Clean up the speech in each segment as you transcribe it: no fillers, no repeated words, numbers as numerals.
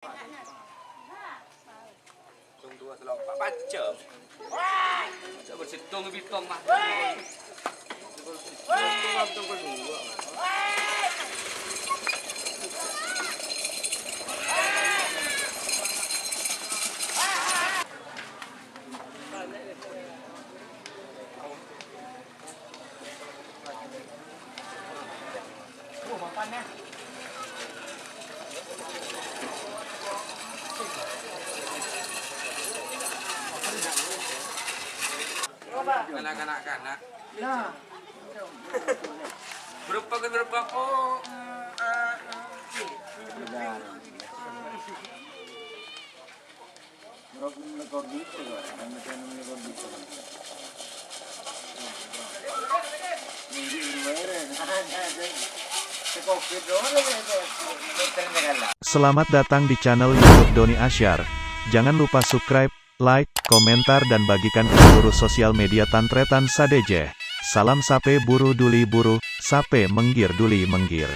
Tung tua telok Pak Pacem. Coba bersitung bitong mah. Tung kedua. Makannya. Kanak-kanak. Nah. Berapa oh. Selamat datang di channel YouTube Doni Asyar. Jangan lupa subscribe, like, komentar dan bagikan ke seluruh sosial media Tantretan Sadejeh. Salam sape buru duli buru, sape menggir duli menggir.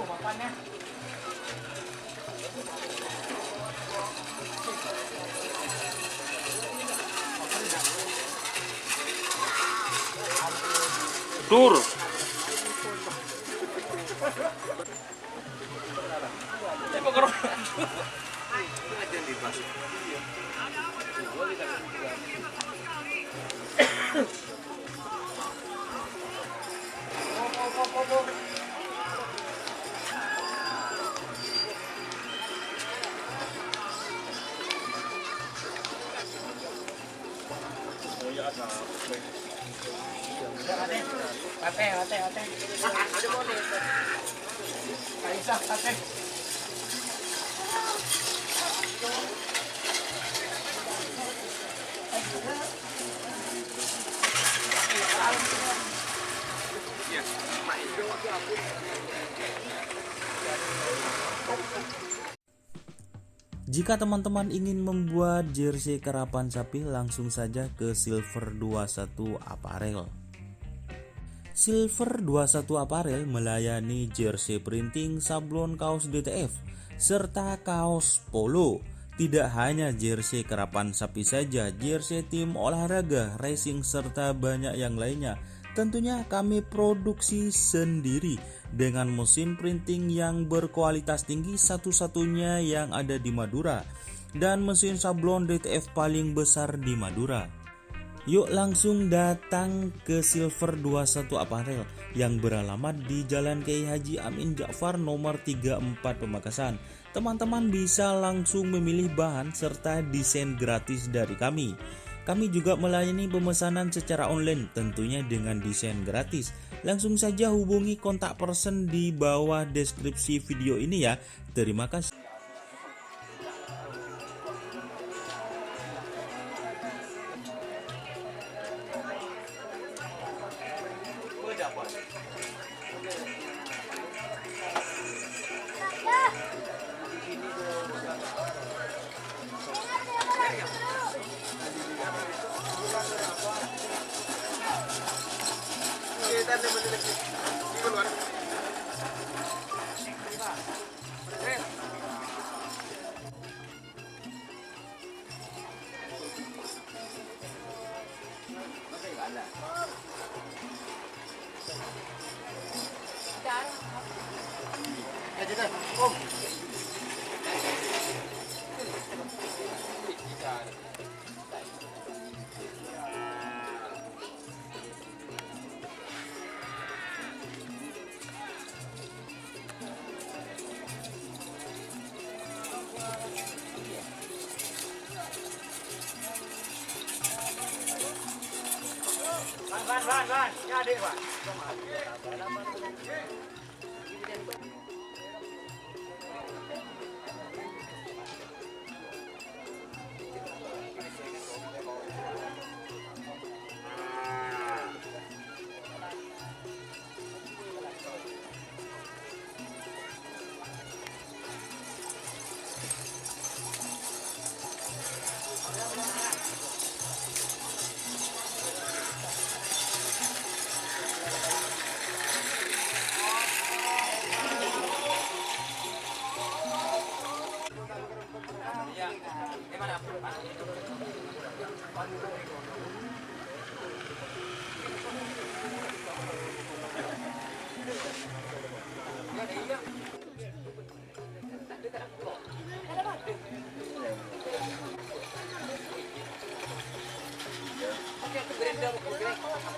Makannya. Tur. Ate. Kaisa, ate. Jika teman-teman ingin membuat jersey karapan sapi, langsung saja ke Silver 21 Apparel. Silver 21 Apparel melayani jersey printing, sablon, kaos DTF, serta kaos polo. Tidak hanya jersey kerapan sapi saja, jersey tim olahraga, racing, serta banyak yang lainnya. Tentunya kami produksi sendiri dengan mesin printing yang berkualitas tinggi, satu-satunya yang ada di Madura, dan mesin sablon DTF paling besar di Madura. Yuk langsung datang ke Silver 21 Apparel yang beralamat di Jalan Kiai Haji Amin Ja'far nomor 34 Pamekasan. Teman-teman bisa langsung memilih bahan serta desain gratis dari kami. Kami juga melayani pemesanan secara online tentunya dengan desain gratis. Langsung saja hubungi kontak person di bawah deskripsi video ini ya. Terima kasih. Van, ya adik Pak.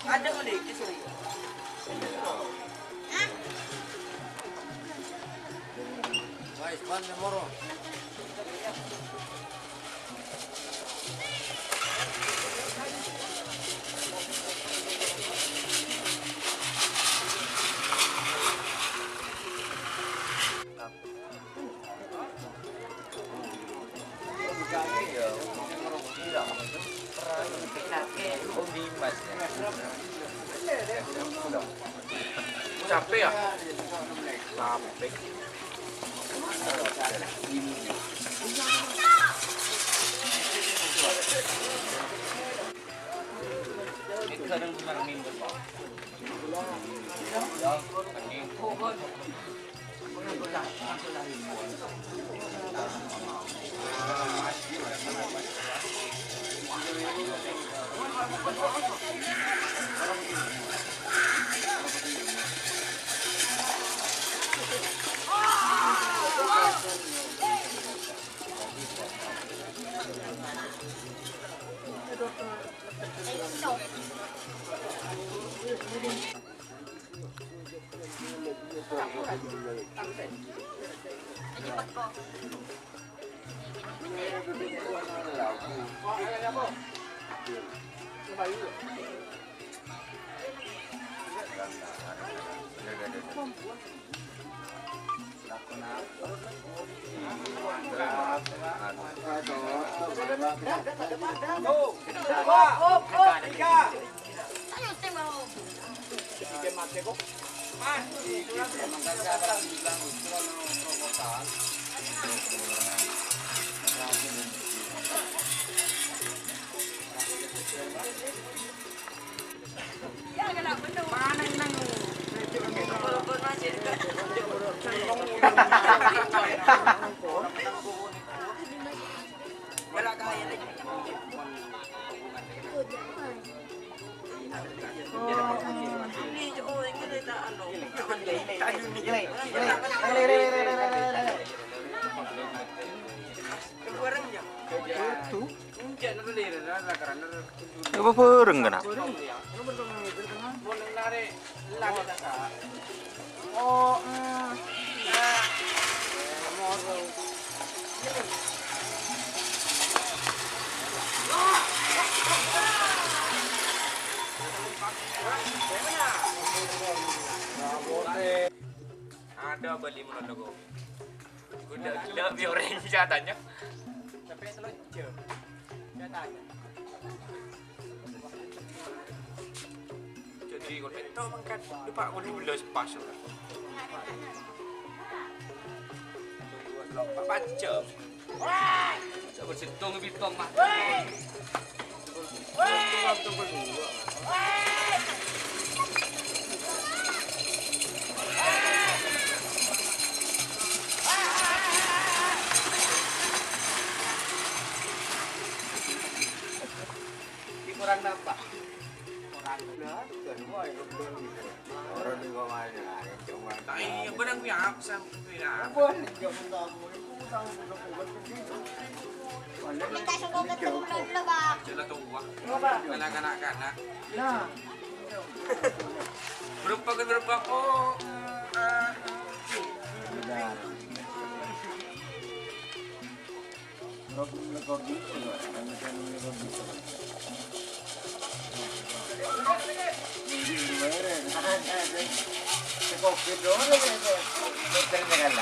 Ada kali kisah. Guys, ban moro. Capek ya? Capek. Itu kadang cuma minggu Pak. Ya, ini kok. Ya, Mana yang nang? Apa pereng kena? Oh, Ada beli menurut aku. Udah lebih orang jatanya. sampai selonjor. Katanya. Jadi kalau itu mangkat lupa aku dulu pas. Tunggu selong 4 jam. Coba situng bitong mah. Kurang nampak. Iya benang punya apa punya. Minta suka ketemu lo bang. Jelas tua. Kanak-kanak. Nah, Berapa oh. Covid doang.